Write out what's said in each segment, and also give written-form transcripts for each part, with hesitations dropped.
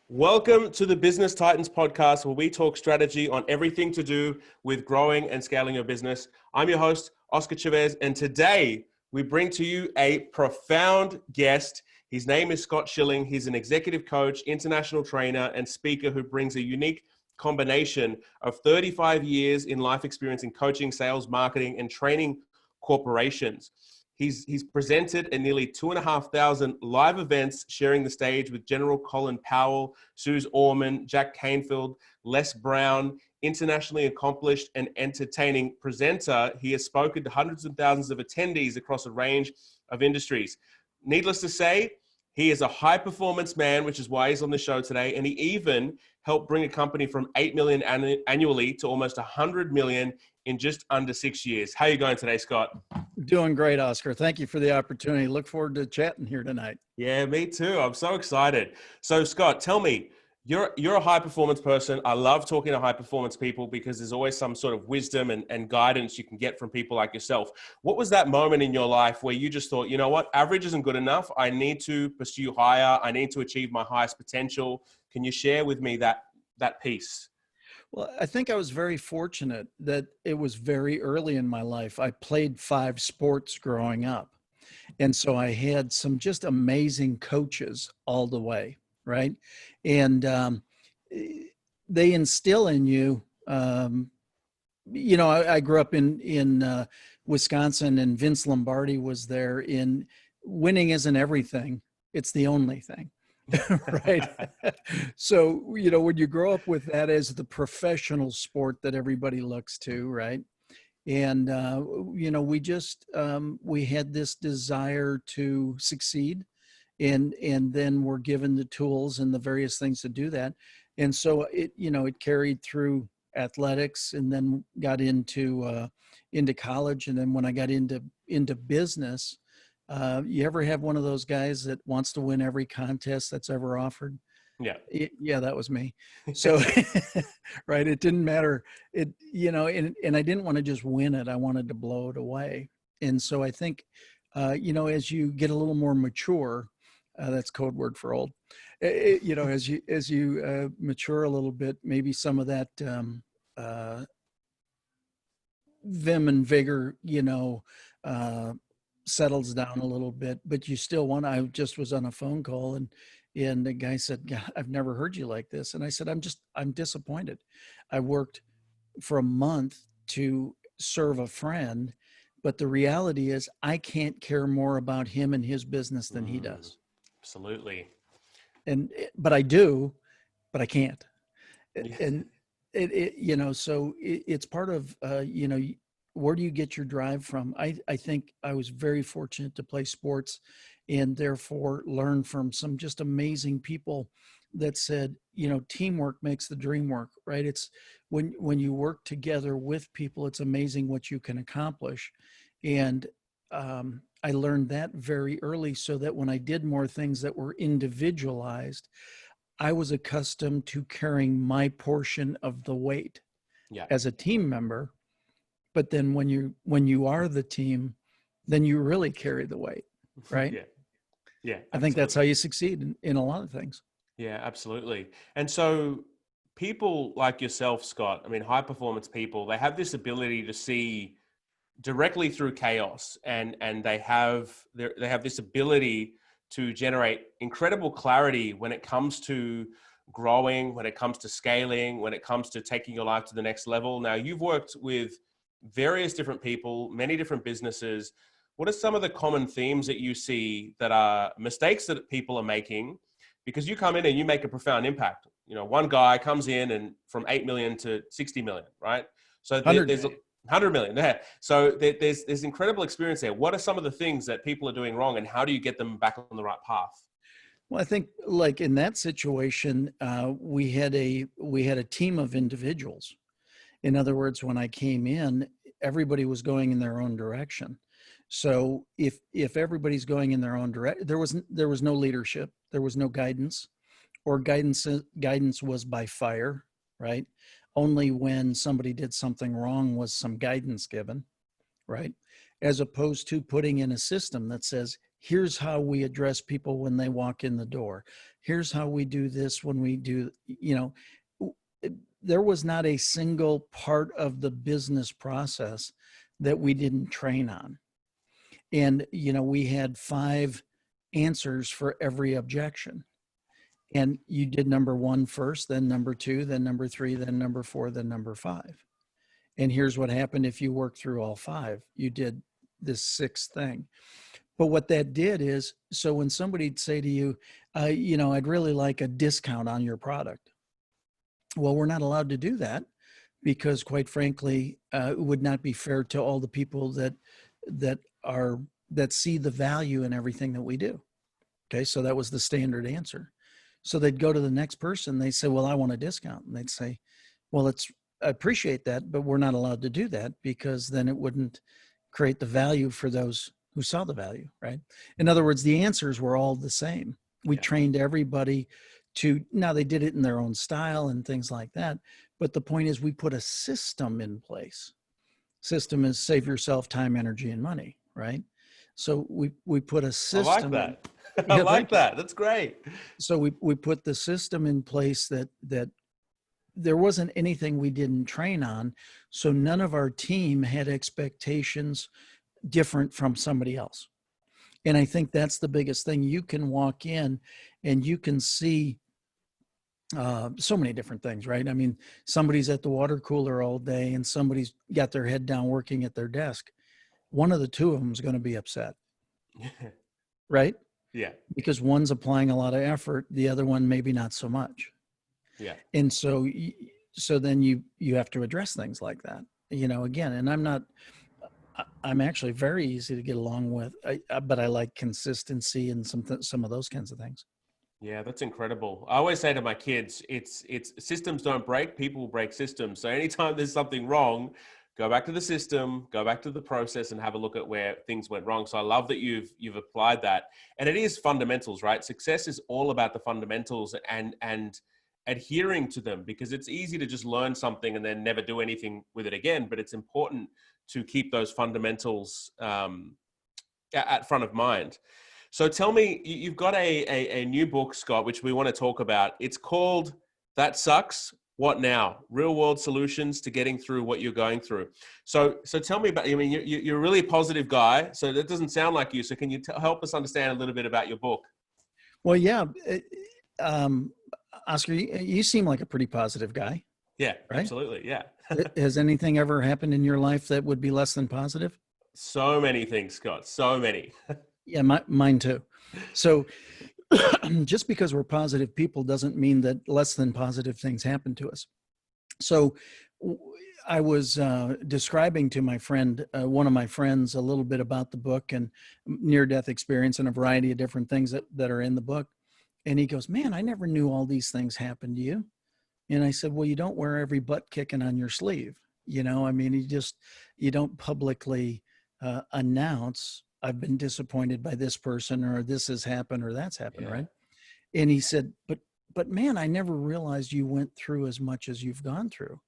Welcome to the Business Titans podcast, where we talk strategy on everything to do with growing and scaling your business. I'm your host, Oscar Chavez, and today we bring to you a profound guest. His name is Scott Schilling. He's an executive coach, international trainer, and speaker who brings a unique combination of 35 years in life experience in coaching, sales, marketing, and training corporations. He's presented at nearly 2,500 live events, sharing the stage with General Colin Powell, Suze Orman, Jack Canfield, Les Brown. Internationally accomplished and entertaining presenter, he has spoken to hundreds of thousands of attendees across a range of industries. Needless to say, he is a high-performance man, which is why he's on the show today, and he even helped bring a company from 8 million annually to almost 100 million in just under 6 years. How are you going today, Scott? Doing great, Oscar. Thank you for the opportunity. Look forward to chatting here tonight. Yeah, me too. I'm so excited. So, Scott, tell me, you're a high performance person. I love talking to high performance people because there's always some sort of wisdom and guidance you can get from people like yourself. What was that moment in your life where you just thought, you know what, average isn't good enough. I need to pursue higher. I need to achieve my highest potential. Can you share with me that piece? Well, I think I was very fortunate that it was very early in my life. I played 5 sports growing up. And so I had some just amazing coaches all the way, right? And they instill in you, I grew up in Wisconsin, and Vince Lombardi was there. In winning isn't everything, it's the only thing. Right. So, when you grow up with that as the professional sport that everybody looks to, right? And, we had this desire to succeed, and then we're given the tools and the various things to do that. And so it carried through athletics, and then got into college. And then when I got into business, you ever have one of those guys that wants to win every contest that's ever offered? Yeah. Yeah, that was me. So, right. It didn't matter. And I didn't want to just win it. I wanted to blow it away. And so I think, as you get a little more mature, that's code word for old, as you mature a little bit, maybe some of that, vim and vigor, settles down a little bit, but you still want. I just was on a phone call, and the guy said, "God, I've never heard you like this." And I said, I'm disappointed. I worked for a month to serve a friend, but the reality is I can't care more about him and his business than he does. Absolutely. But I do, but I can't. Yeah. And so it's part of, where do you get your drive from? I think I was very fortunate to play sports, and therefore learn from some just amazing people that said, teamwork makes the dream work, right? It's when you work together with people, it's amazing what you can accomplish. And I learned that very early, so that when I did more things that were individualized, I was accustomed to carrying my portion of the weight as a team member. But then when you are the team, then you really carry the weight, right? Yeah. I think that's how you succeed in a lot of things. Yeah, absolutely. And so people like yourself, Scott, I mean, high performance people, they have this ability to see directly through chaos, and they have this ability to generate incredible clarity when it comes to growing, when it comes to scaling, when it comes to taking your life to the next level. Now, you've worked with various different people, many different businesses. What are some of the common themes that you see that are mistakes that people are making? Because you come in and you make a profound impact. One guy comes in and from 8 million to 60 million, right? So there's 100 million there. So there's incredible experience there. What are some of the things that people are doing wrong, and how do you get them back on the right path? Well, I think, like in that situation, we had a team of individuals. In other words, when I came in, everybody was going in their own direction. So if everybody's going in their own direction, there was no leadership, there was no guidance, or guidance was by fire, right? Only when somebody did something wrong was some guidance given, right? As opposed to putting in a system that says, Here's how we address people when they walk in the door. Here's how we do this when we do, there was not a single part of the business process that we didn't train on. And, we had 5 answers for every objection. And you did number 1 first, then number 2, then number 3, then number 4, then number 5. And here's what happened if you work through all 5. You did this 6th thing. But what that did is, so when somebody'd say to you, I'd really like a discount on your product. Well, we're not allowed to do that because, quite frankly, it would not be fair to all the people that see the value in everything that we do. Okay, so that was the standard answer. So they'd go to the next person. They say, well, I want a discount. And they'd say, well, I appreciate that, but we're not allowed to do that because then it wouldn't create the value for those who saw the value, right? In other words, the answers were all the same. We trained everybody now they did it in their own style and things like that. But the point is we put a system in place. System is save yourself time, energy, and money, right? So we put a system. I like that. I like that. That's great. So we put the system in place that there wasn't anything we didn't train on. So none of our team had expectations different from somebody else. And I think that's the biggest thing. You can walk in and you can see so many different things, right? I mean, somebody's at the water cooler all day and somebody's got their head down working at their desk. One of the two of them is going to be upset, right? Yeah. Because one's applying a lot of effort, the other one maybe not so much. Yeah. And so then you have to address things like that, again, and I'm actually very easy to get along with, but I like consistency and some of those kinds of things. Yeah, that's incredible. I always say to my kids, it's systems don't break, people break systems. So anytime there's something wrong, go back to the system, go back to the process and have a look at where things went wrong. So I love that you've applied that. And it is fundamentals, right? Success is all about the fundamentals and adhering to them, because it's easy to just learn something and then never do anything with it again. But it's important to keep those fundamentals at front of mind. So tell me, you've got a new book, Scott, which we want to talk about. It's called That Sucks, What Now? Real World Solutions to Getting Through What You're Going Through. So tell me about, you're a really positive guy, so that doesn't sound like you. So can you help us understand a little bit about your book? Well, yeah. Oscar, you seem like a pretty positive guy. Yeah, right? Absolutely. Yeah. Has anything ever happened in your life that would be less than positive? So many things, Scott. So many. Yeah, mine too. So just because we're positive people doesn't mean that less than positive things happen to us. So I was describing to my friend, one of my friends, a little bit about the book and near-death experience and a variety of different things that are in the book. And he goes, man, I never knew all these things happened to you. And I said, well, you don't wear every butt kicking on your sleeve. You don't publicly announce, I've been disappointed by this person, or this has happened, or that's happened, right? And he said, but man, I never realized you went through as much as you've gone through.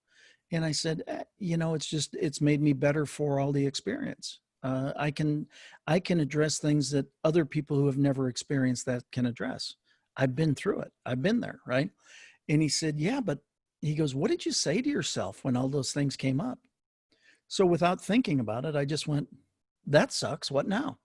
And I said, it's made me better for all the experience. I can address things that other people who have never experienced that can address. I've been through it. I've been there, right? And he said, yeah, but he goes, what did you say to yourself when all those things came up? So without thinking about it, I just went, that sucks. What now?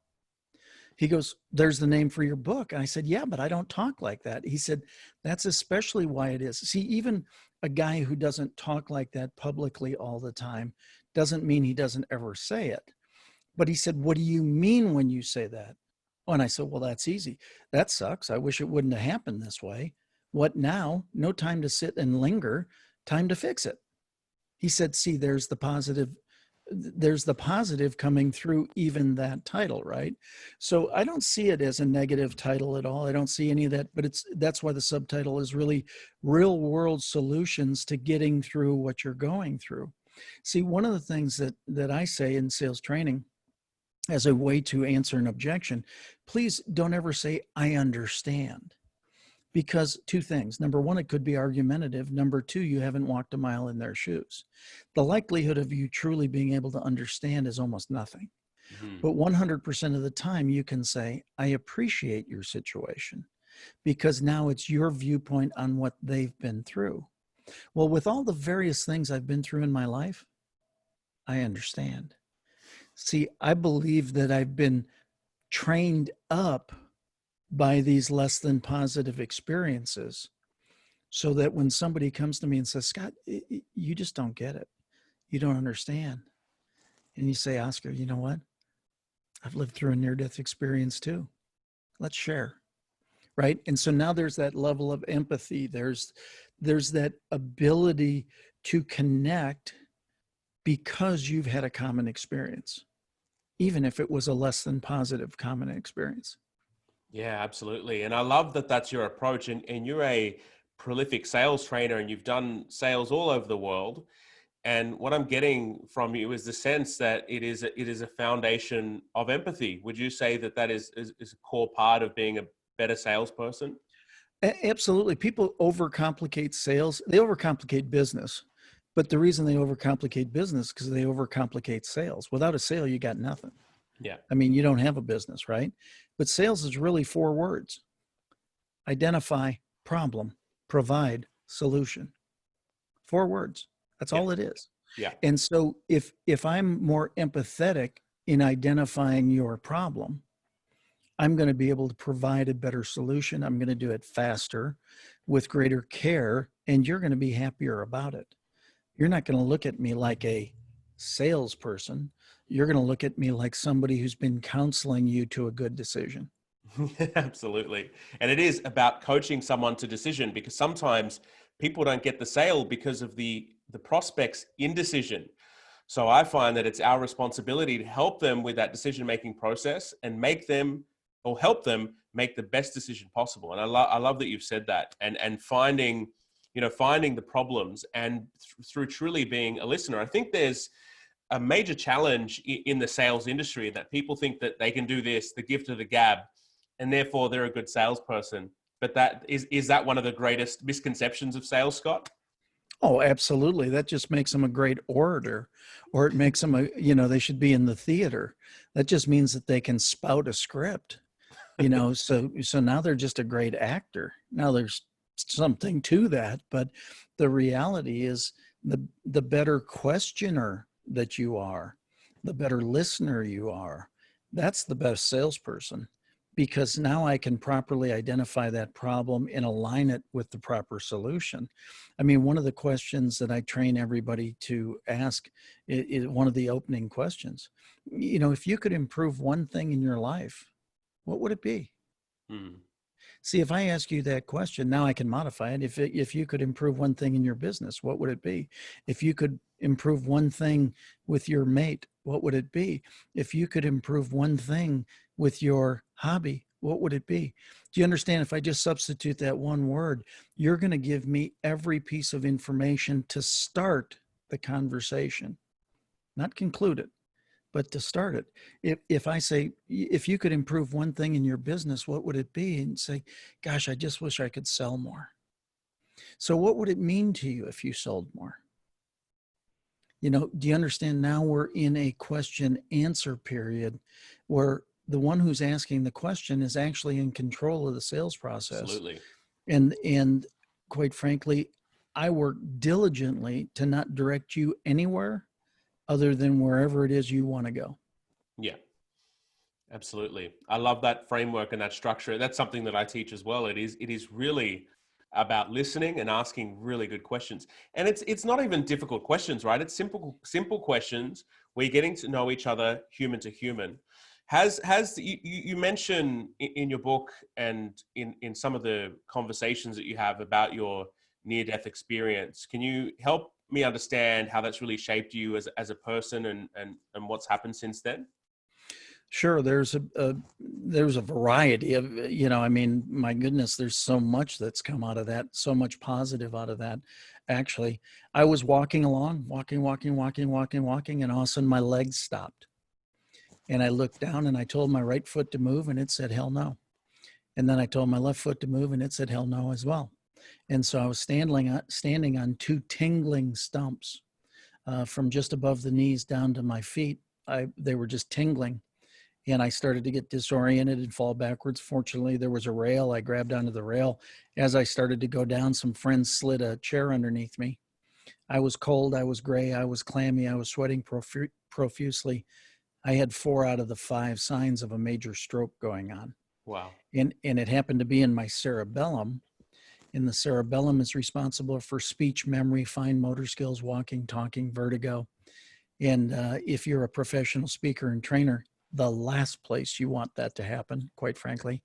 He goes, there's the name for your book. And I said, yeah, but I don't talk like that. He said, that's especially why it is. See, even a guy who doesn't talk like that publicly all the time doesn't mean he doesn't ever say it. But he said, what do you mean when you say that? Oh, and I said, well, that's easy. That sucks. I wish it wouldn't have happened this way. What now? No time to sit and linger, time to fix it. He said, see, there's the positive coming through even that title, right? So I don't see it as a negative title at all. I don't see any of that, but that's why the subtitle is really real world solutions to getting through what you're going through. See, one of the things that I say in sales training as a way to answer an objection, please don't ever say, I understand. Because two things. Number one, it could be argumentative. Number two, you haven't walked a mile in their shoes. The likelihood of you truly being able to understand is almost nothing. Mhm. But 100% of the time you can say, I appreciate your situation because now it's your viewpoint on what they've been through. Well, with all the various things I've been through in my life, I understand. See, I believe that I've been trained up by these less than positive experiences so that when somebody comes to me and says, Scott, you just don't get it. You don't understand. And you say, Oscar, you know what? I've lived through a near-death experience too. Let's share. Right. And so now there's that level of empathy. There's that ability to connect because you've had a common experience, even if it was a less than positive common experience. Yeah, absolutely. And I love that that's your approach. And you're a prolific sales trainer and you've done sales all over the world. And what I'm getting from you is the sense that it is a foundation of empathy. Would you say that that is a core part of being a better salesperson? Absolutely. People overcomplicate sales. They overcomplicate business. But the reason they overcomplicate business is because they overcomplicate sales. Without a sale, you got nothing. Yeah. I mean, you don't have a business, right? But sales is really 4 words: identify, problem, provide, solution. 4 words. That's Yeah. all it is. Yeah. And so if I'm more empathetic in identifying your problem, I'm going to be able to provide a better solution. I'm going to do it faster with greater care, and you're going to be happier about it. You're not going to look at me like a salesperson. You're going to look at me like somebody who's been counseling you to a good decision. Absolutely. And it is about coaching someone to decision because sometimes people don't get the sale because of the prospect's indecision. So I find that it's our responsibility to help them with that decision making process and make them or help them make the best decision possible. And I love that you've said that and finding finding the problems and through truly being a listener. I think there's a major challenge in the sales industry that people think that they can do this, the gift of the gab, and therefore they're a good salesperson. But is that one of the greatest misconceptions of sales, Scott? Oh, absolutely. That just makes them a great orator, or it makes them they should be in the theater. That just means that they can spout a script, so now they're just a great actor. Now there's something to that, but the reality is the better questioner that you are, the better listener you are, that's the best salesperson, because now I can properly identify that problem and align it with the proper solution. I mean, one of the questions that I train everybody to ask is one of the opening questions. If you could improve one thing in your life, what would it be? Hmm. See, if I ask you that question, now I can modify it. If you could improve one thing in your business, what would it be? If you could improve one thing with your mate, what would it be? If you could improve one thing with your hobby, what would it be? Do you understand? If I just substitute that one word, you're going to give me every piece of information to start the conversation, not conclude it, but to start it. If I say, if you could improve one thing in your business, what would it be? And say, gosh, I just wish I could sell more. So what would it mean to you if you sold more? Do you understand? Now we're in a question answer period where the one who's asking the question is actually in control of the sales process. Absolutely. And quite frankly, I work diligently to not direct you anywhere other than wherever it is you want to go. Yeah. Absolutely. I love that framework and that structure. That's something that I teach as well. It is really about listening and asking really good questions. And it's not even difficult questions, right? It's simple questions where you're getting to know each other human to human. You mention in your book and in some of the conversations that you have about your near death experience. Can you help me understand how that's really shaped you as a person and what's happened since then? Sure, there's a variety of, I mean, my goodness, there's so much that's come out of that, so much positive out of that. Actually, I was walking along, walking, and all of a sudden my legs stopped. And I looked down and I told my right foot to move and it said, hell no. And then I told my left foot to move and it said, hell no as well. And so I was standing on 2 tingling stumps from just above the knees down to my feet. they were just tingling. And I started to get disoriented and fall backwards. Fortunately, there was a rail. I grabbed onto the rail. As I started to go down, some friends slid a chair underneath me. I was cold. I was gray. I was clammy. I was sweating profusely. I had 4 out of the 5 signs of a major stroke going on. Wow. And it happened to be in my cerebellum. And the cerebellum is responsible for speech, memory, fine motor skills, walking, talking, vertigo. And if you're a professional speaker and trainer, the last place you want that to happen, quite frankly.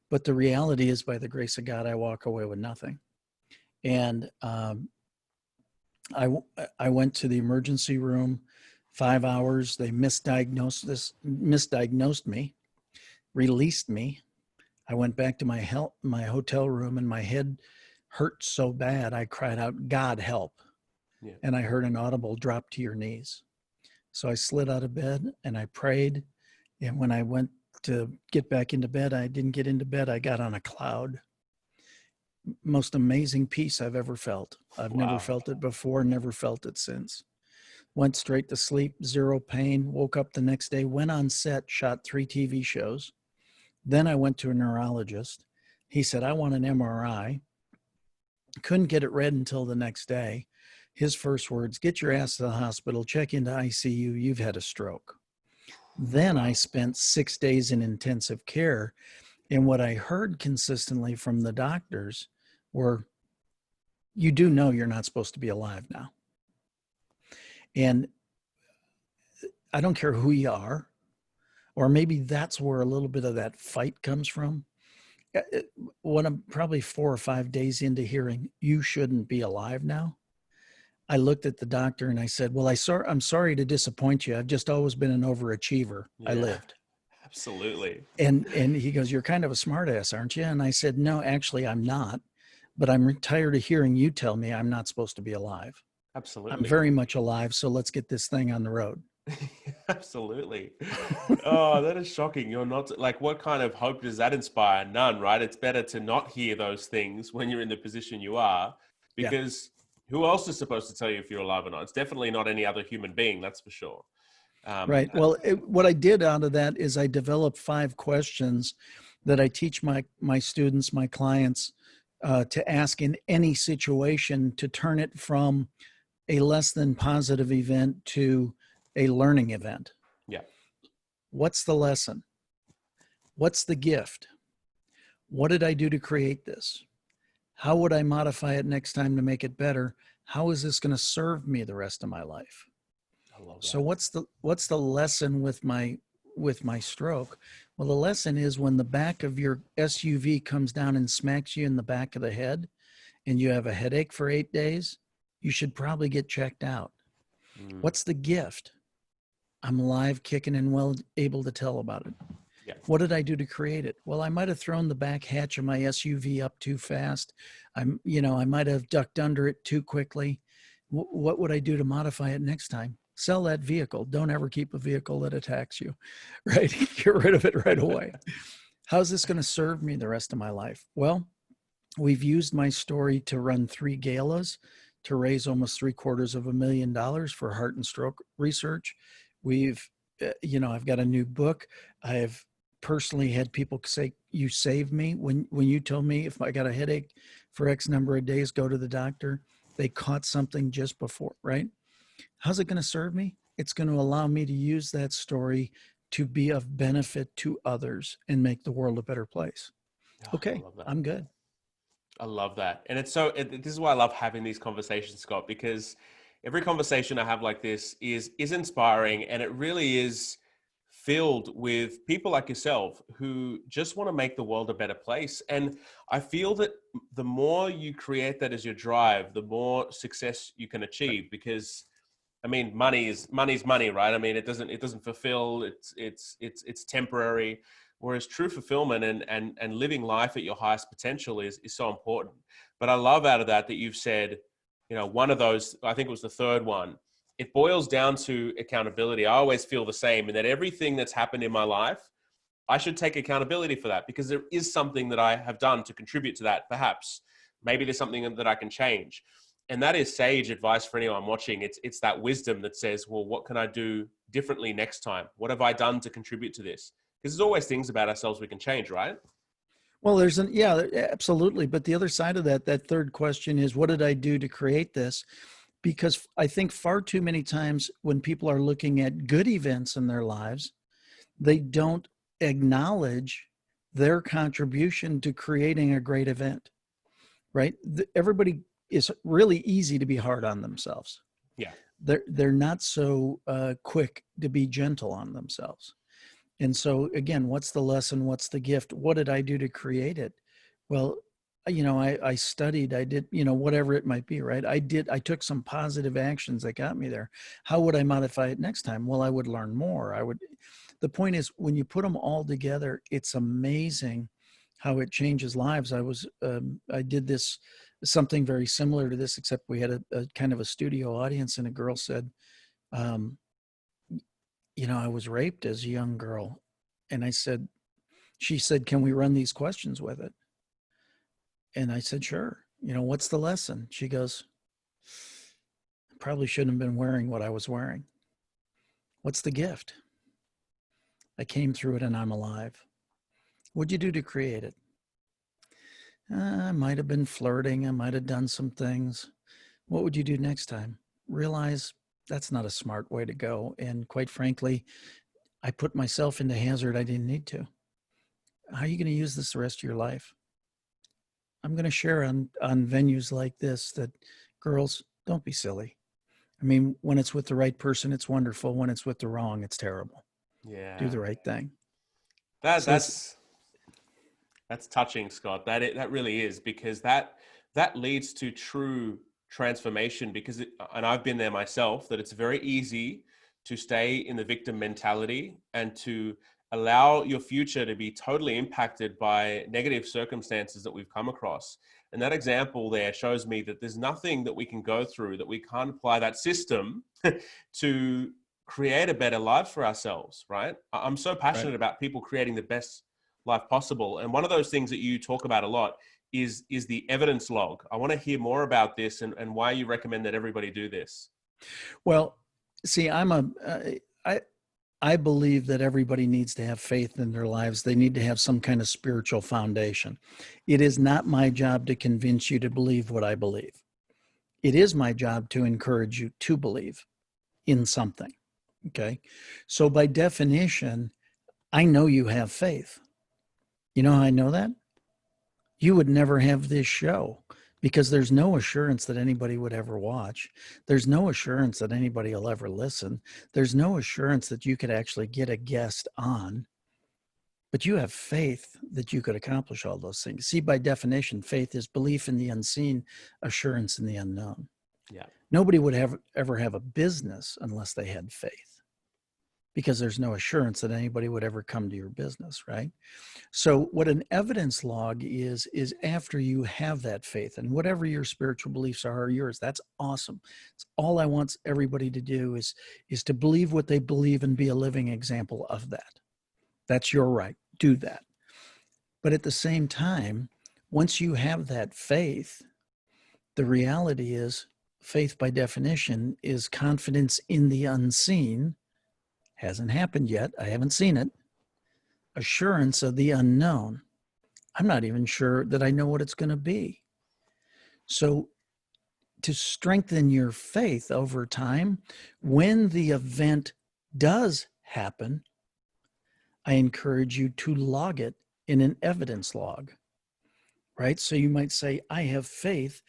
But the reality is, by the grace of God, I walk away with nothing. And I went to the emergency room, 5 hours. They misdiagnosed me, released me. I went back to my hotel room, and my head hurt so bad I cried out, "God help!" Yeah. And I heard an audible, "Drop to your knees." So I slid out of bed and I prayed. And when I went to get back into bed, I didn't get into bed. I got on a cloud. Most amazing peace I've ever felt. I've never felt it before, never felt it since. Went straight to sleep, zero pain, woke up the next day, went on set, shot 3 TV shows. Then I went to a neurologist. He said, "I want an MRI." Couldn't get it read until the next day. His first words, "Get your ass to the hospital, check into ICU, you've had a stroke." Then I spent 6 days in intensive care. And what I heard consistently from the doctors were, "You do know you're not supposed to be alive now." And I don't care who you are, or maybe that's where a little bit of that fight comes from. When I'm probably 4 or 5 days into hearing, "You shouldn't be alive now," I looked at the doctor and I said, "Well, I'm sorry to disappoint you. I've just always been an overachiever. I lived." Absolutely. And he goes, "You're kind of a smartass, aren't you?" And I said, "No, actually, I'm not. But I'm tired of hearing you tell me I'm not supposed to be alive. I'm Absolutely. very much alive. So let's get this thing on the road." Absolutely. Oh, that is shocking. You're not like, what kind of hope does that inspire? None, right? It's better to not hear those things when you're in the position you are, Yeah. because who else is supposed to tell you if you're alive or not? It's definitely not any other human being, that's for sure. Right. Well, what I did out of that is I developed 5 questions that I teach my students, my clients, to ask in any situation to turn it from a less than positive event to a learning event. Yeah. What's the lesson? What's the gift? What did I do to create this? How would I modify it next time to make it better? How is this going to serve me the rest of my life? I love that. So what's the lesson with my stroke? Well, the lesson is when the back of your SUV comes down and smacks you in the back of the head and you have a headache for 8 days, you should probably get checked out. What's the gift? I'm alive, kicking, and well able to tell about it. Yeah. What did I do to create it? Well, I might have thrown the back hatch of my SUV up too fast. I might have ducked under it too quickly. What would I do to modify it next time? Sell that vehicle. Don't ever keep a vehicle that attacks you, right? Get rid of it right away. How's this going to serve me the rest of my life? Well, we've used my story to run 3 galas to raise almost $750,000 for heart and stroke research. I've got a new book. I've personally had people say, "You saved me." When you told me if I got a headache for X number of days, go to the doctor, they caught something just before, right? How's it going to serve me? It's going to allow me to use that story to be of benefit to others and make the world a better place. Okay, I'm good. I love that. And this is why I love having these conversations, Scott, because every conversation I have like this is inspiring, and it really is filled with people like yourself who just want to make the world a better place. And I feel that the more you create that as your drive, the more success you can achieve, because I mean, money's money, right? I mean, it doesn't fulfill. It's temporary. Whereas true fulfillment and living life at your highest potential is so important. But I love out of that you've said, one of those, I think it was the third one, it boils down to accountability. I always feel the same, and that everything that's happened in my life, I should take accountability for that, because there is something that I have done to contribute to that. Perhaps maybe there's something that I can change. And that is sage advice for anyone watching. It's that wisdom that says, well, what can I do differently next time? What have I done to contribute to this? Because there's always things about ourselves we can change, right? Well, yeah, absolutely. But the other side of that third question is, what did I do to create this? Because I think far too many times when people are looking at good events in their lives, they don't acknowledge their contribution to creating a great event, right? Everybody is really easy to be hard on themselves. Yeah. They're not so quick to be gentle on themselves. And so again, what's the lesson? What's the gift? What did I do to create it? Well, I studied, I did, whatever it might be, right? I took some positive actions that got me there. How would I modify it next time? Well, I would learn more. The point is, when you put them all together, it's amazing how it changes lives. I did something very similar to this, except we had a kind of a studio audience, and a girl said, um, I was raped as a young girl. And she said, can we run these questions with it? And I said, sure. What's the lesson? She goes, I probably shouldn't have been wearing what I was wearing. What's the gift? I came through it and I'm alive. What'd you do to create it? I might have been flirting. I might have done some things. What would you do next time? Realize that's not a smart way to go. And quite frankly, I put myself into hazard I didn't need to. How are you going to use this the rest of your life? I'm going to share on venues like this that, girls, don't be silly. I mean, when it's with the right person, it's wonderful. When it's with the wrong, it's terrible. Yeah. Do the right thing. That's touching, Scott. That really is, because that leads to true transformation, and I've been there myself, that it's very easy to stay in the victim mentality and to allow your future to be totally impacted by negative circumstances that we've come across. And that example there shows me that there's nothing that we can go through that we can't apply that system to create a better life for ourselves, right? I'm so passionate about people creating the best life possible. And one of those things that you talk about a lot is the evidence log. I want to hear more about this and why you recommend that everybody do this. Well, see, I believe that everybody needs to have faith in their lives. They need to have some kind of spiritual foundation. It is not my job to convince you to believe what I believe. It is my job to encourage you to believe in something. Okay. So by definition, I know you have faith. You know how I know that? You would never have this show, because there's no assurance that anybody would ever watch. There's no assurance that anybody will ever listen. There's no assurance that you could actually get a guest on, but you have faith that you could accomplish all those things. See, by definition, faith is belief in the unseen, assurance in the unknown. Yeah. Nobody would ever have a business unless they had faith, because there's no assurance that anybody would ever come to your business, right? So what an evidence log is after you have that faith, and whatever your spiritual beliefs are yours, that's awesome. It's all I want everybody to do is to believe what they believe and be a living example of that. That's your right. Do that. But at the same time, once you have that faith, the reality is, faith by definition is confidence in the unseen. Hasn't happened yet. I haven't seen it. Assurance of the unknown. I'm not even sure that I know what it's going to be. So to strengthen your faith over time, when the event does happen, I encourage you to log it in an evidence log, right? So you might say, I have faith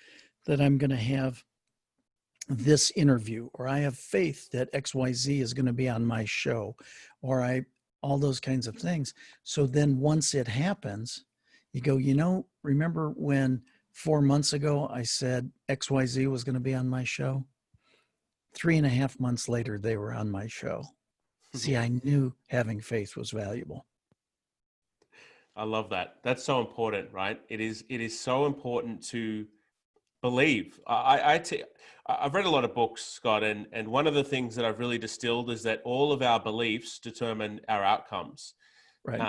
that I'm going to have this interview, or I have faith that XYZ is going to be on my show, or all those kinds of things. So then once it happens, you go, remember when 4 months ago I said XYZ was going to be on my show? 3.5 months later, they were on my show. See, I knew having faith was valuable. I love that. That's so important, right? It is so important to believe. I've read a lot of books, Scott, and one of the things that I've really distilled is that all of our beliefs determine our outcomes. Right.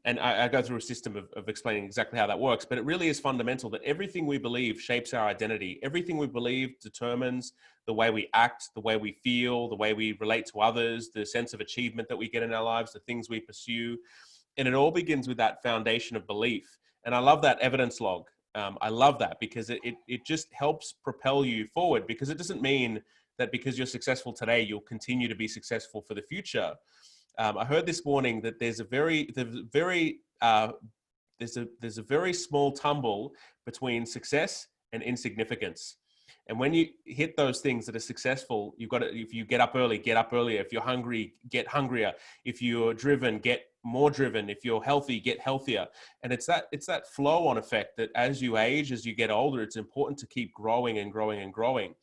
And I go through a system of explaining exactly how that works, but it really is fundamental that everything we believe shapes our identity. Everything we believe determines the way we act, the way we feel, the way we relate to others, the sense of achievement that we get in our lives, the things we pursue. And it all begins with that foundation of belief. And I love that evidence log. I love that because it just helps propel you forward, because it doesn't mean that because you're successful today, you'll continue to be successful for the future. I heard this morning that there's a very small tumble between success and insignificance. And when you hit those things that are successful, you've got to, if you get up early, get up earlier. If you're hungry, get hungrier. If you're driven, get more driven. If you're healthy, get healthier. And it's that flow on effect that as you age, as you get older, it's important to keep growing and growing and growing.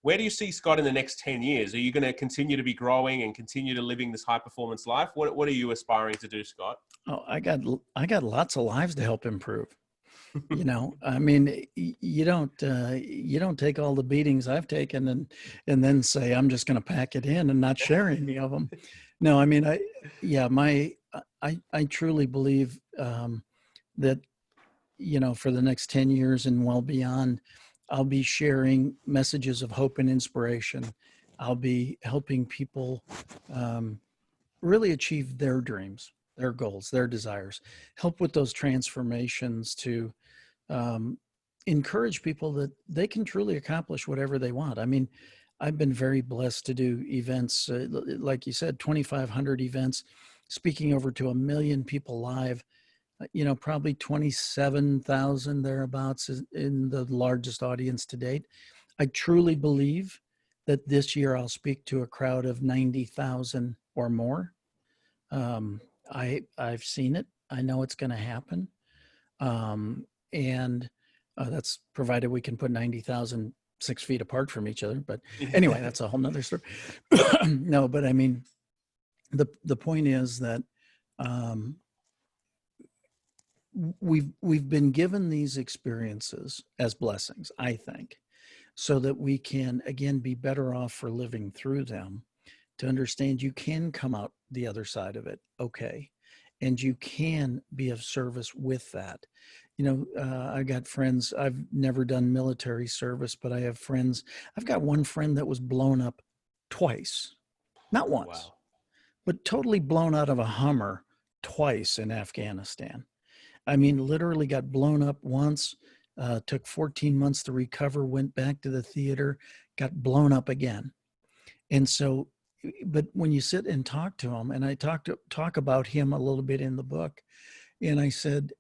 Where do you see Scott in the next 10 years? Are you going to continue to be growing and continue to living this high performance life? What are you aspiring to do, Scott? Oh, I got lots of lives to help improve. I mean, you don't take all the beatings I've taken and then say I'm just going to pack it in and not share any of them. No, I mean, I truly believe that for the next 10 years and well beyond, I'll be sharing messages of hope and inspiration. I'll be helping people really achieve their dreams, their goals, their desires, help with those transformations to encourage people that they can truly accomplish whatever they want. I mean, I've been very blessed to do events, like you said, 2,500 events, speaking over to 1 million people live. Probably 27,000 thereabouts is in the largest audience to date. I truly believe that this year I'll speak to a crowd of 90,000 or more. I've seen it. I know it's going to happen. And that's provided we can put 90,000 6 feet apart from each other. But anyway, that's a whole nother story. No, but I mean, the point is that we've been given these experiences as blessings, I think, so that we can again be better off for living through them, to understand you can come out the other side of it okay, and you can be of service with that. I got friends. I've never done military service, but I have friends. I've got one friend that was blown up twice, not once, Wow. but totally blown out of a Hummer twice in Afghanistan. I mean, literally got blown up once, took 14 months to recover, went back to the theater, got blown up again. And so, but when you sit and talk to him, and I talk about him a little bit in the book, and I said,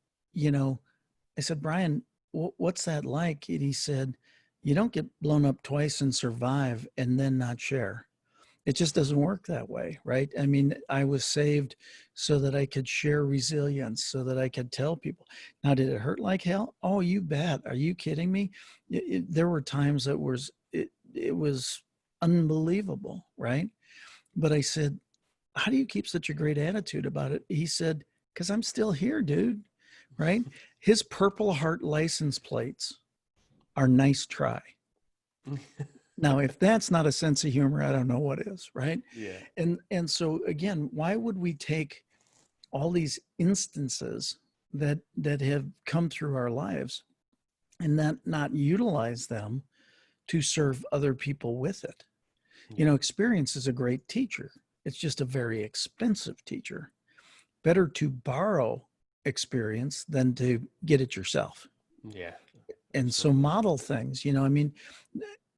Brian, what's that like? And he said, you don't get blown up twice and survive and then not share. It just doesn't work that way, right? I mean, I was saved so that I could share resilience, so that I could tell people. Now, did it hurt like hell? Oh, you bet. Are you kidding me? There were times that it was unbelievable, right? But I said, how do you keep such a great attitude about it? He said, because I'm still here, dude, right? His Purple Heart license plates are nice try. Now, if that's not a sense of humor, I don't know what is, right? Yeah. And so again, why would we take all these instances that have come through our lives and not utilize them to serve other people with it? Experience is a great teacher. It's just a very expensive teacher. Better to borrow experience than to get it yourself. Yeah. And so model things, I mean,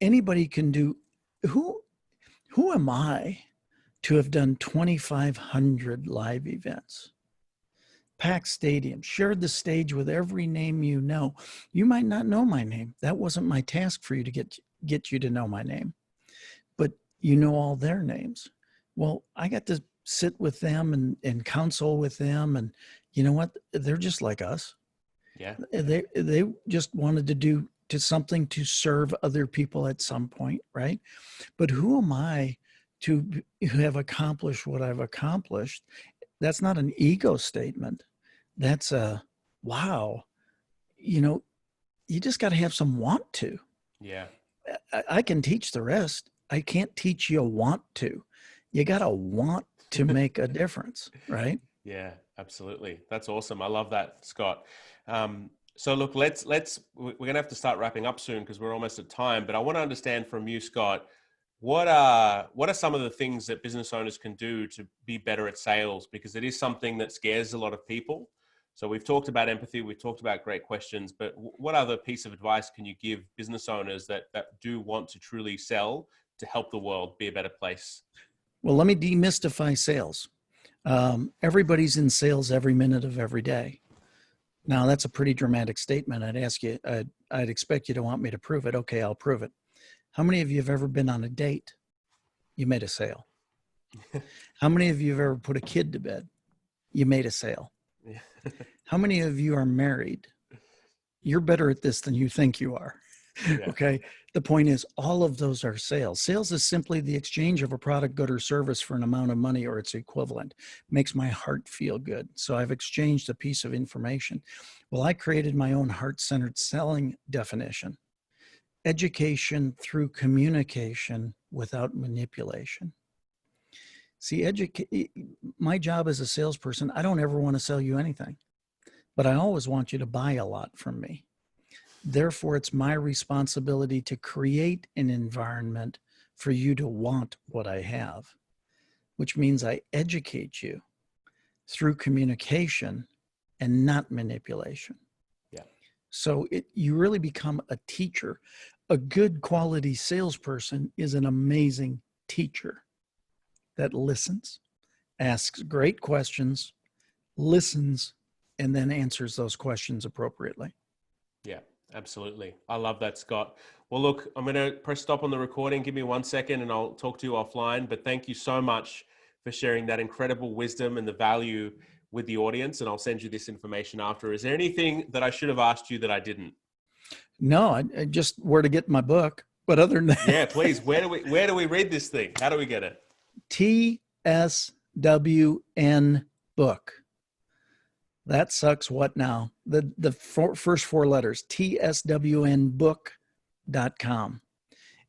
anybody can do. Who am I to have done 2,500 live events, packed stadiums, shared the stage with every name you know? You might not know my name. That wasn't my task for you to get you to know my name, but you know all their names. Well, I got to sit with them and counsel with them, and you know what? They're just like us. Yeah. They just wanted to do something to serve other people at some point, right? But who am I to have accomplished what I've accomplished? That's not an ego statement. That's a wow. You just got to have some want to. Yeah. I can teach the rest. I can't teach you want to. You got to want to make a difference, right? Yeah. Absolutely. That's awesome. I love that, Scott. So look, we're going to have to start wrapping up soon because we're almost at time, but I want to understand from you, Scott, what are some of the things that business owners can do to be better at sales? Because it is something that scares a lot of people. So we've talked about empathy, we've talked about great questions, but what other piece of advice can you give business owners that do want to truly sell to help the world be a better place? Well, let me demystify sales. Everybody's in sales every minute of every day. Now, that's a pretty dramatic statement. I'd expect you to want me to prove it. Okay, I'll prove it. How many of you have ever been on a date? You made a sale. How many of you have ever put a kid to bed? You made a sale. Yeah. How many of you are married? You're better at this than you think you are. Yeah. Okay. The point is, all of those are sales. Sales is simply the exchange of a product, good, or service for an amount of money or its equivalent. Makes my heart feel good. So I've exchanged a piece of information. Well, I created my own heart-centered selling definition. Education through communication without manipulation. See, my job as a salesperson, I don't ever want to sell you anything, but I always want you to buy a lot from me. Therefore, it's my responsibility to create an environment for you to want what I have, which means I educate you through communication and not manipulation. Yeah. So you really become a teacher. A good quality salesperson is an amazing teacher that listens, asks great questions, listens, and then answers those questions appropriately. Yeah, absolutely. I love that, Scott. Well, look, I'm going to press stop on the recording. Give me 1 second and I'll talk to you offline. But thank you so much for sharing that incredible wisdom and the value with the audience. And I'll send you this information after. Is there anything that I should have asked you that I didn't? No, I just where to get my book. But other than that, Yeah, please. Where do we read this thing? How do we get it? TSWN book. That sucks. What now? The first four letters, tswnbook.com.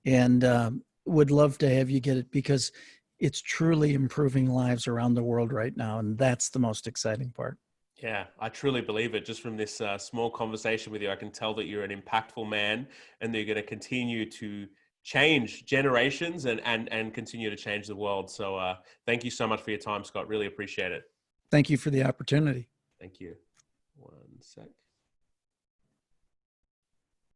And would love to have you get it because it's truly improving lives around the world right now. And that's the most exciting part. Yeah, I truly believe it. Just from this small conversation with you, I can tell that you're an impactful man and that you're going to continue to change generations and continue to change the world. So thank you so much for your time, Scott. Really appreciate it. Thank you for the opportunity. Thank you. 1 sec.